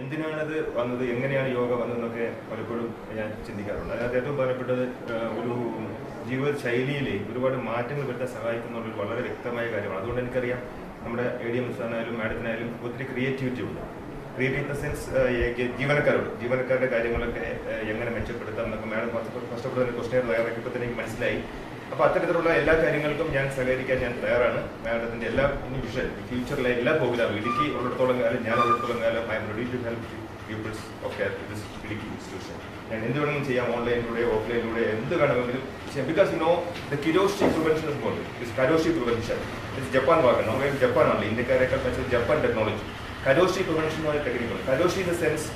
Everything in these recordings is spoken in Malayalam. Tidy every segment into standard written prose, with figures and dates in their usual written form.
എന്തിനാണത് വന്നത്, എങ്ങനെയാണ് യോഗ വന്നതെന്നൊക്കെ പലപ്പോഴും ഞാൻ ചിന്തിക്കാറുണ്ട്. അതിനകത്ത് ഏറ്റവും പ്രധാനപ്പെട്ടത് ഒരു ജീവിത ശൈലിയിൽ ഒരുപാട് മാറ്റങ്ങൾ വരുത്താൻ സഹായിക്കുന്ന ഒരു വളരെ വ്യക്തമായ കാര്യമാണ്. അതുകൊണ്ട് എനിക്കറിയാം നമ്മുടെ ADM ആയാലും മാഡത്തിനായാലും ഒത്തിരി ക്രിയേറ്റിവിറ്റി ഉണ്ട്. ക്രിയേറ്റ് ഇൻ ദ സെൻസ് ജീവനക്കാരുടെ കാര്യങ്ങളൊക്കെ എങ്ങനെ മെച്ചപ്പെടുത്താം എന്നൊക്കെ madam first of all question തയ്യാറാക്കിയപ്പോൾ തന്നെ എനിക്ക് മനസ്സിലായി. അപ്പോൾ അത്തരത്തിലുള്ള എല്ലാ കാര്യങ്ങൾക്കും ഞാൻ സഹകരിക്കാൻ ഞാൻ തയ്യാറാണ്. മാഡത്തിൻ്റെ എല്ലാ ഇനി വിഷൻ ഫ്യൂച്ചറിലെ എല്ലാ പ്രോഗ്രാമും ഇടുക്കി ഉള്ളിടത്തോളം കാലം ഞാൻ ഉള്ളിടത്തോളം കാലം I am ready to help peoples of this Idukki institution. ഞാൻ എന്ത് വേണമെങ്കിലും ചെയ്യാം, ഓൺലൈനിലൂടെ ഓഫ്ലൈനിലൂടെ എന്ത് വേണമെങ്കിലും ചെയ്യാം. Because you know the karoshi prevention is model is karoshi prevention. It's Japan വാക്കാണ്. നമ്മൾ ജപ്പാനാണല്ലോ, ഇന്ത്യക്കാരെക്കാൾ വെച്ചാൽ ജപ്പാൻ ടെക്നോളജി. കരോഷി പ്രിവെൻഷൻ എന്ന് പറഞ്ഞ ടെക്നിക്കുണ്ട്. Karoshi in the sense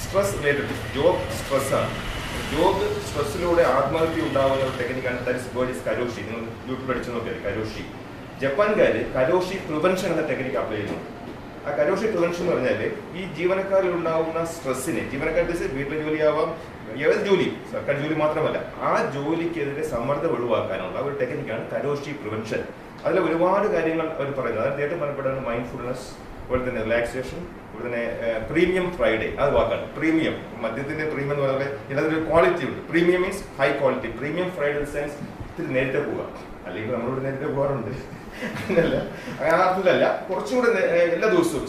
stress related job സ്ട്രെസ്സാണ്. ജോബ് സ്ട്രെസ്സിലൂടെ ആത്മഹത്യ ഉണ്ടാകുന്ന ഒരു ടെക്നിക്കാണ്. That word is karoshi. നിങ്ങൾ യൂട്യൂബിൽ പഠിച്ചു നോക്കിയാൽ കരോഷി. ജപ്പാൻകാർ കരോഷി പ്രിവെൻഷൻ എന്ന ടെക്നിക്ക് അപ്ലൈ ചെയ്യുന്നു. ആ കരോഷി പ്രിവെൻഷൻ എന്ന് പറഞ്ഞാൽ ഈ ജീവനക്കാരിൽ ഉണ്ടാകുന്ന സ്ട്രെസ്സിനെ, ജീവനക്കാരുടെ വീട്ടിലെ ജോലിയാവാം, ഏത് ജോലി, സർക്കാർ ജോലി മാത്രമല്ല, ആ ജോലിക്കെതിരെ സമ്മർദ്ദം ഒഴിവാക്കാനുള്ള ഒരു ടെക്നിക്കാണ് കരോഷി പ്രിവെൻഷൻ. അതിൽ ഒരുപാട് കാര്യങ്ങൾ അവർ പറയുന്നത്. അതിന് ഏറ്റവും പ്രധാനപ്പെട്ടതാണ് മൈൻഡ്ഫുൾനെസ്, അതുപോലെ തന്നെ റിലാക്സേഷൻ, അതുപോലെ തന്നെ പ്രീമിയം ഫ്രൈഡേ. അത് വാക്കാണ് പ്രീമിയം. മദ്യത്തിന്റെ പ്രീമിയം എന്ന് പറഞ്ഞാൽ ഇതിനകത്തൊരു ക്വാളിറ്റി ഉണ്ട്. Premium means high quality. Premium Friday sense ഇത്തിരി നേരത്തെ പോവുക. അല്ലെങ്കിൽ നമ്മളോട് നേരത്തെ പോകാറുണ്ട്, അങ്ങനല്ല, ആ അർത്ഥത്തിലല്ല, കുറച്ചും കൂടെ എല്ലാ ദിവസവും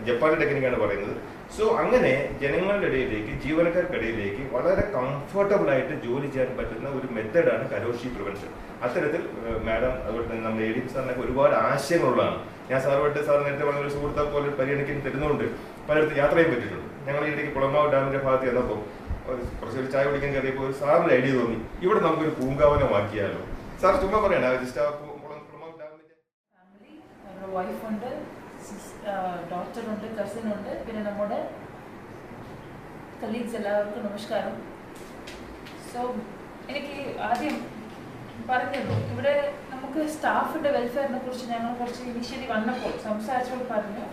ജപ്പാന്റെ ടെക്നിക്കാണ് പറയുന്നത്. സോ അങ്ങനെ ജനങ്ങളുടെ ഇടയിലേക്ക്, ജീവനക്കാർക്കിടയിലേക്ക് വളരെ കംഫർട്ടബിൾ ആയിട്ട് ജോലി ചെയ്യാൻ പറ്റുന്ന ഒരു മെത്തേഡാണ് കരോഷി പ്രിവെൻഷൻ. അത്തരത്തിൽ മാഡം അതുപോലെ തന്നെ നമ്മുടെ ADM സാറിനൊക്കെ ഒരുപാട് ആശയങ്ങളുള്ളതാണ്. ഞാൻ സാറുമായിട്ട് സാർ നേരത്തെ പറഞ്ഞ ഒരു സുഹൃത്തെ പോലെ പരിഗണിക്കാൻ തരുന്നതുകൊണ്ട് പലയിടത്ത് യാത്ര ചെയ്യാൻ പറ്റിയിട്ടുണ്ട്. ഞങ്ങൾ ഈ ഇടയ്ക്ക് കുളമാവ് ഡാമിന്റെ ഭാഗത്ത് ചെന്നപ്പോൾ കുറച്ചൊരു ചായ കുടിക്കാൻ കയറിയപ്പോൾ സാറിന്റെ ഐഡിയ തോന്നി, ഇവിടെ നമുക്കൊരു പൂങ്കാവനമാക്കിയാലോ. സാർ ചുമ്മാ പറയണ ജസ്റ്റ് ആ കുളമാവ് ഡാമിന്റെ വൈഫുണ്ട്, ഡോക്ടറുണ്ട്, കസിനുണ്ട്, പിന്നെ നമ്മുടെ കലീഗ്സ് എല്ലാവർക്കും നമസ്കാരം. സോ എനിക്ക് ആദ്യം പറഞ്ഞല്ലോ, ഇവിടെ നമുക്ക് സ്റ്റാഫിന്റെ വെൽഫെയറിനെ കുറിച്ച് ഞങ്ങൾ കുറച്ച് ഇനിഷ്യലി വന്നപ്പോൾ സംസാരിച്ചപ്പോൾ പറഞ്ഞു,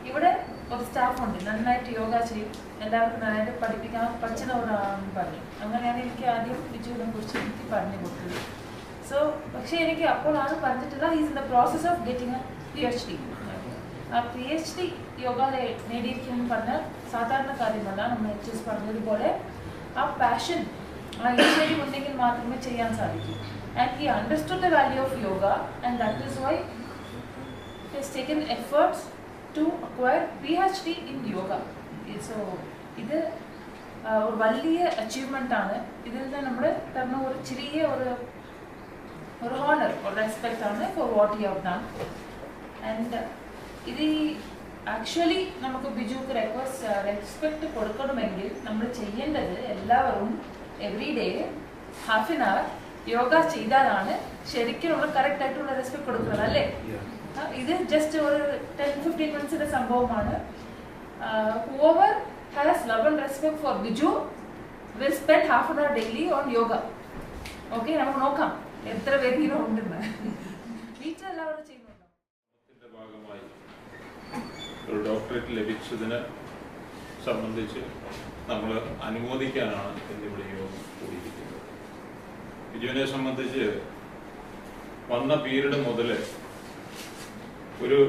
ഇവിടെ ഒരു സ്റ്റാഫുണ്ട് നന്നായിട്ട് യോഗ ചെയ്യും, എല്ലാവർക്കും നന്നായിട്ട് പഠിപ്പിക്കാൻ പറ്റുന്നവരാണെന്ന് പറഞ്ഞു. അങ്ങനെയാണ് എനിക്ക് ആദ്യം ബിജുവിനെ കുറിച്ച് എനിക്ക് പറഞ്ഞു കൊടുത്തത്. സോ പക്ഷേ എനിക്ക് അപ്പോഴാണ് പറഞ്ഞിട്ടില്ല, he's in the process of getting A PhD. ആ PhD യോഗ നേടിയിരിക്കുമെന്ന് പറഞ്ഞാൽ സാധാരണ കാര്യമല്ല. നമ്മൾ HS പറഞ്ഞതുപോലെ ആ പാഷൻ, ആ ഇനിഷ്യേറ്റീവ് ഉണ്ടെങ്കിൽ മാത്രമേ ചെയ്യാൻ സാധിക്കൂ. And he understood the value of yoga, and that is why he has taken efforts to acquire PhD in yoga. So ഇത് ഒരു വലിയ അച്ചീവ്മെൻ്റ് ആണ്. ഇതിൽ നിന്ന് നമ്മൾ തരുന്ന ഒരു ചെറിയ ഒരു ഹോണർ, ഒരു റെസ്പെക്റ്റ് ആണ് for what you have done. And ഇത് ആക്ച്വലി നമുക്ക് ബിജുക്ക് റെസ്പെക്റ്റ് കൊടുക്കണമെങ്കിൽ നമ്മൾ ചെയ്യേണ്ടത് എല്ലാവരും every day half an hour yoga ചെയ്താലാണ് ശരിക്കും നമ്മൾ കറക്റ്റ് ആയിട്ടുള്ള റെസ്പെക്ട് കൊടുക്കുന്നത്, അല്ലേ? ഇത് ജസ്റ്റ് ഒരു 10-15 മിനിറ്റ്സിന്റെ സംഭവമാണ്. whoever has love and respect for Biju will spend half an hour daily on yoga. Okay, നമുക്ക് നോക്കാം എത്ര പേര് ഉണ്ടെന്ന്. വീട്ടിലെല്ലാവരും ചെയ്യുന്നുണ്ടോ? ഭാഗമായി ഒരു ഡോക്ടറേറ്റ് ലഭിച്ചതിനെ സംബന്ധിച്ച് നമ്മൾ അനുമോദിക്കാനാണ് എന്നിവിടെ യോഗം കൂടിയിരിക്കുന്നത്. ബിജുവിനെ സംബന്ധിച്ച് വന്ന പീരീഡ് മുതൽ ഒരു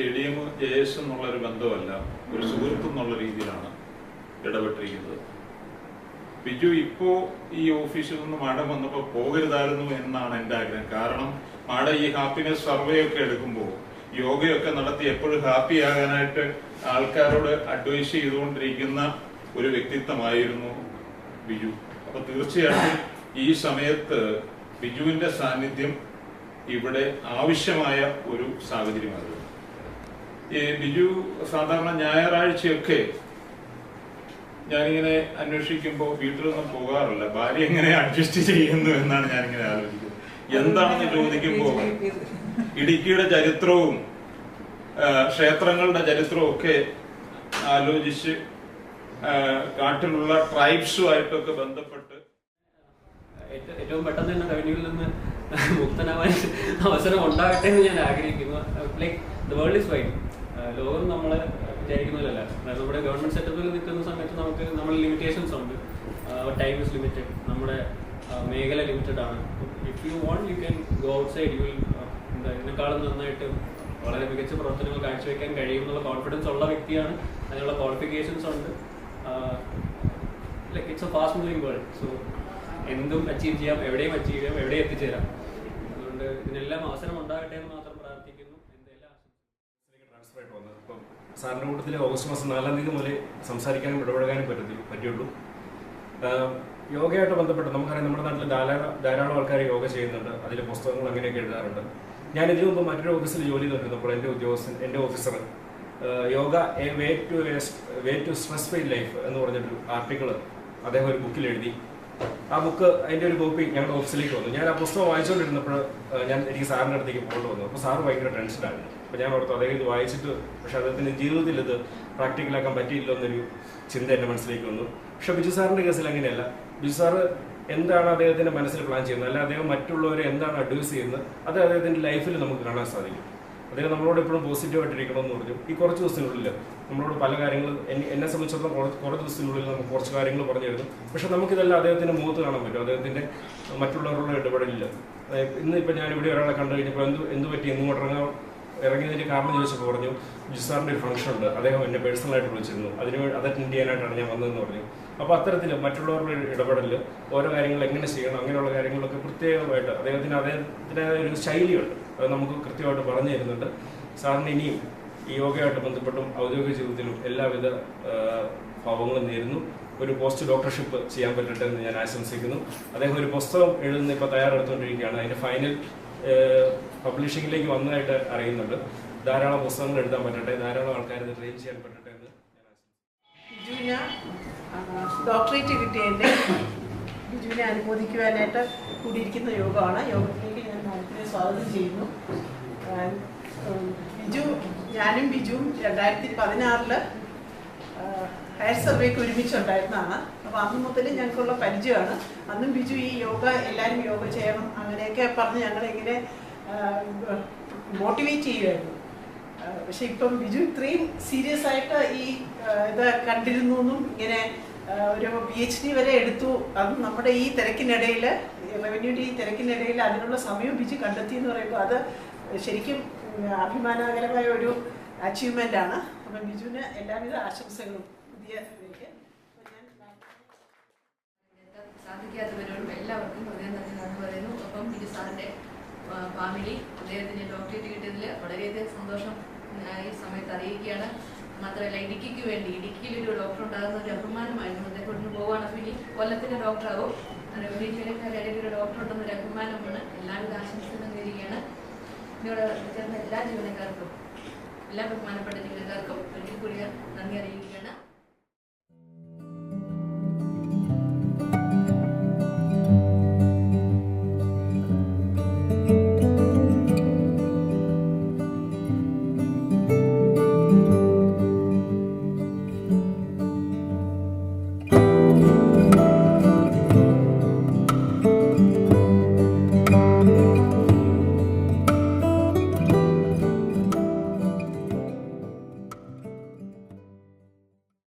ADM JS എന്നുള്ളൊരു ബന്ധമല്ല, ഒരു സുഹൃത്ത് എന്നുള്ള രീതിയിലാണ് ഇടപെട്ടിരിക്കുന്നത്. ബിജു ഇപ്പോൾ ഈ ഓഫീസിൽ നിന്ന് മാഡം വന്നപ്പോൾ പോകരുതായിരുന്നു എന്നാണ് എൻ്റെ ആഗ്രഹം. കാരണം മാഡം ഈ ഹാപ്പിനെസ് സർവേ ഒക്കെ എടുക്കുമ്പോൾ യോഗയൊക്കെ നടത്തി എപ്പോഴും ഹാപ്പി ആകാനായിട്ട് ആൾക്കാരോട് അഡ്വൈസ് ചെയ്തുകൊണ്ടിരിക്കുന്ന ഒരു വ്യക്തിത്വമായിരുന്നു ബിജു. അപ്പൊ തീർച്ചയായിട്ടും ഈ സമയത്ത് ബിജുവിന്റെ സാന്നിധ്യം ഇവിടെ ആവശ്യമായ ഒരു സാഹചര്യമായിരുന്നു. ഈ ബിജു സാധാരണ ഞായറാഴ്ചയൊക്കെ ഞാനിങ്ങനെ അന്വേഷിക്കുമ്പോൾ വീട്ടിലൊന്നും പോകാറില്ല. ഭാര്യ എങ്ങനെ അഡ്ജസ്റ്റ് ചെയ്യുന്നു എന്നാണ് ഞാനിങ്ങനെ ആലോചിക്കുന്നത്. എന്താണെന്ന് ചോദിക്കുമ്പോൾ ഇടുക്കിയുടെ ചരിത്രവും ക്ഷേത്രങ്ങളുടെ ചരിത്രവും ഒക്കെ ആലോചിച്ച് കാട്ടിലുള്ള ട്രൈബ്സുമായിട്ടൊക്കെ ബന്ധപ്പെട്ട് ഏറ്റവും പെട്ടെന്ന് തന്നെ റവന്യൂവിൽ നിന്ന് മുക്തനാവാൻ അവസരം ഉണ്ടാകട്ടെ എന്ന് ഞാൻ ആഗ്രഹിക്കുന്നു. Like the world is wide. ലോകം നമ്മൾ വിചാരിക്കുന്നതല്ല. നമ്മുടെ ഗവൺമെന്റ് സെറ്റപ്പിൽ നിൽക്കുന്ന സമയത്ത് നമുക്ക് നമ്മൾ ലിമിറ്റേഷൻസ് ഉണ്ട്. ടൈം ഇസ് ലിമിറ്റഡ്, നമ്മുടെ മേഖല ലിമിറ്റഡ് ആണ്. If you want you can go out side, you will ഇതിനേക്കാളും നന്നായിട്ട് വളരെ മികച്ച പ്രവർത്തനങ്ങൾ കാഴ്ചവെക്കാൻ കഴിയും എന്നുള്ള കോൺഫിഡൻസ് ഉള്ള വ്യക്തിയാണ്. അതിനുള്ള ക്വാളിഫിക്കേഷൻസ് ഉണ്ട്. Like it's A fast moving world. So എന്തും അച്ചീവ് ചെയ്യാം, എവിടെയും അച്ചീവ് ചെയ്യാം, എവിടെയും എത്തിച്ചേരാം. അതുകൊണ്ട് ഇതിനെല്ലാം അവസരം ഉണ്ടാകട്ടെ എന്ന് മാത്രം പ്രാർത്ഥിക്കുന്നു. ട്രാൻസ്ഫർ ആയിട്ട് വന്നത് ഇപ്പം സാറിൻ്റെ കൂട്ടത്തിൽ ഓഗസ്റ്റ് മാസം 4-ാം തീയതി മുതൽ സംസാരിക്കാനും ഇടപെടാനും പറ്റുള്ളൂ. യോഗയായിട്ട് ബന്ധപ്പെട്ട് നമുക്കറിയാം, നമ്മുടെ നാട്ടിൽ ധാരാളം ആൾക്കാർ യോഗ ചെയ്യുന്നുണ്ട്. അതിൽ പുസ്തകങ്ങൾ അങ്ങനെയൊക്കെ എഴുതാറുണ്ട്. ഞാൻ ഇതിനു മുമ്പ് മറ്റൊരു ഓഫീസിൽ ജോലി ചെയ്തിരുന്നപ്പോൾ എൻ്റെ officer yoga a way to stress free life എന്ന് പറഞ്ഞൊരു ആർട്ടിക്കിൾ അദ്ദേഹം ഒരു ബുക്കിൽ എഴുതി. ആ ബുക്ക് അതിൻ്റെ ഒരു കോപ്പി ഞങ്ങളുടെ ഓഫീസിലേക്ക് വന്നു. ഞാൻ ആ പുസ്തകം വായിച്ചുകൊണ്ടിരുന്നപ്പോൾ എനിക്ക് സാറിൻ്റെ അടുത്തേക്ക് പോകേണ്ടി വന്നു. അപ്പോൾ സാറ് ഭയങ്കര ടെൻഷനായിരുന്നു. അപ്പോൾ ഞാൻ ഓർത്തു അദ്ദേഹം ഇത് വായിച്ചിട്ട് പക്ഷേ അദ്ദേഹത്തിൻ്റെ ജീവിതത്തിൽ ഇത് പ്രാക്ടിക്കലാക്കാൻ പറ്റിയില്ലോ എന്നൊരു ചിന്ത എൻ്റെ മനസ്സിലേക്ക് വന്നു. പക്ഷേ ബിജു സാറിൻ്റെ കേസിൽ അങ്ങനെയല്ല. ബിജു സാറ് എന്താണ് അദ്ദേഹത്തിൻ്റെ മനസ്സിൽ പ്ലാൻ ചെയ്യുന്നത്, അല്ല അദ്ദേഹം മറ്റുള്ളവരെ എന്താണ് അഡ്വൈസ് ചെയ്യുന്നത്, അത് അദ്ദേഹത്തിൻ്റെ ലൈഫിൽ നമുക്ക് കാണാൻ സാധിക്കും. അദ്ദേഹം നമ്മളോട് എപ്പോഴും പോസിറ്റീവായിട്ടിരിക്കണമെന്ന് പറഞ്ഞു. ഈ കുറച്ച് ദിവസത്തിനുള്ളിൽ നമ്മളോട് പല കാര്യങ്ങളും എന്നെ സംബന്ധിച്ചിടത്തോളം കുറച്ച് ദിവസത്തിനുള്ളിൽ നമുക്ക് കുറച്ച് കാര്യങ്ങൾ പറഞ്ഞു തരുന്നു. പക്ഷെ നമുക്കിതെല്ലാം അദ്ദേഹത്തിൻ്റെ മുഖത്ത് കാണാൻ പറ്റും, അദ്ദേഹത്തിൻ്റെ മറ്റുള്ളവരുടെ ഇടപെടലില്ല. ഇന്നിപ്പോൾ ഞാനിവിടെ ഒരാളെ കണ്ടു കഴിഞ്ഞപ്പോൾ എന്ത് പറ്റി ഇങ്ങോട്ട് ഇറങ്ങിയതിൻ്റെ കാരണം ചോദിച്ചപ്പോൾ പറഞ്ഞു, ബിജു സാറിൻ്റെ ഒരു ഫംഗ്ഷൻ ഉണ്ട്, അദ്ദേഹം എന്നെ പേഴ്സണലായിട്ട് വിളിച്ചിരുന്നു, അത് അറ്റൻഡ് ചെയ്യാനായിട്ടാണ് ഞാൻ വന്നതെന്ന് പറഞ്ഞു. അപ്പോൾ അത്തരത്തിൽ മറ്റുള്ളവരുടെ ഇടപെടൽ, ഓരോ കാര്യങ്ങൾ എങ്ങനെ ചെയ്യണം, അങ്ങനെയുള്ള കാര്യങ്ങളൊക്കെ പ്രത്യേകമായിട്ട് അദ്ദേഹത്തിൻ്റെതായ ഒരു ശൈലിയുണ്ട്. അത് നമുക്ക് കൃത്യമായിട്ട് പറഞ്ഞു തരുന്നുണ്ട്. സാറിന് ഇനിയും ഈ യോഗയായിട്ട് ബന്ധപ്പെട്ടും ഔദ്യോഗിക ജീവിതത്തിലും എല്ലാവിധ ഭാവങ്ങളും നേരുന്നു. ഒരു പോസ്റ്റ് ഡോക്ടർഷിപ്പ് ചെയ്യാൻ പറ്റട്ടെ എന്ന് ഞാൻ ആശംസിക്കുന്നു. അദ്ദേഹം ഒരു പുസ്തകം എഴുതുന്ന ഇപ്പോൾ തയ്യാറെടുത്തുകൊണ്ടിരിക്കുകയാണ്. അതിൻ്റെ ഫൈനൽ പബ്ലിഷിങ്ങിലേക്ക് വന്നതായിട്ട് അറിയുന്നുണ്ട്. ധാരാളം പുസ്തകങ്ങൾ എഴുതാൻ പറ്റട്ടെ, ധാരാളം ആൾക്കാർ ഇത് ട്രെയിൻ ചെയ്യാൻ പറ്റട്ടെ എന്ന് ഞാൻ ബിജുവിന് ഡോക്ടറേറ്റ് കിട്ടിയതിൻ്റെ ബിജുവിനെ അനുമോദിക്കുവാനായിട്ട് കൂടിയിരിക്കുന്ന യോഗമാണ്. യോഗത്തിലേക്ക് ഞാൻ മാഡത്തിനെ സ്വാഗതം ചെയ്യുന്നു. ഞാനും ബിജുവും 2016 ഹയർ സർവേക്ക് ഒരുമിച്ചുണ്ടായിരുന്നതാണ്. അപ്പോൾ അന്ന് മുതൽ ഞങ്ങൾക്കുള്ള പരിചയമാണ്. അന്നും ബിജു ഈ യോഗ എല്ലാവരും യോഗ ചെയ്യണം അങ്ങനെയൊക്കെ പറഞ്ഞ് ഞങ്ങളിങ്ങനെ മോട്ടിവേറ്റ് ചെയ്യുമായിരുന്നു. പക്ഷെ ഇപ്പം ബിജു ഇത്രയും സീരിയസ് ആയിട്ട് ഈ ഇത് കണ്ടിരുന്നു എന്നും ഇങ്ങനെ ഒരു PhD വരെ എടുത്തു. അതും നമ്മുടെ ഈ തിരക്കിനിടയിൽ, റവന്യൂവിൻ്റെ ഈ തിരക്കിനിടയിൽ അതിനുള്ള സമയം ബിജു കണ്ടെത്തി എന്ന് പറയുമ്പോൾ അത് ശരിക്കും അഭിമാനകരമായ ഒരു അച്ചീവ്മെൻ്റ് ആണ്. അപ്പം ബിജുവിന് എല്ലാവിധ ആശംസകളും. സാധിക്കാത്തവരോടും എല്ലാവർക്കും ഹൃദയം തന്നെ നന്ദി പറയുന്നു. ഒപ്പം ബിജു സാറിൻ്റെ ഫാമിലി അദ്ദേഹത്തിന് ഡോക്ടറേറ്റ് കിട്ടിയതിൽ വളരെയധികം സന്തോഷം ഈ സമയത്ത് അറിയിക്കുകയാണ്. മാത്രമല്ല ഇടുക്കിയിലൊരു ഡോക്ടർ ഉണ്ടാകുന്ന ഒരു അഭിമാനമായിരുന്നു. അദ്ദേഹം ഇവിടുന്ന് പോവുകയാണ്. അപ്പോൾ ഇനി കൊല്ലത്തിൻ്റെ ഡോക്ടറാവും, ഇടയിൽ ഒരു ഡോക്ടർ ഉണ്ടെന്നൊരു അഭിമാനമാണ്. എല്ലാവിധ ആശംസകളും നേരുകയാണ്. ഇവിടെ ചേർന്ന എല്ലാ ജീവനക്കാർക്കും, എല്ലാ ബഹുമാനപ്പെട്ട ജീവനക്കാർക്കും ഒരിക്കൽ കൂടി നന്ദി അറിയിക്കുകയാണ്.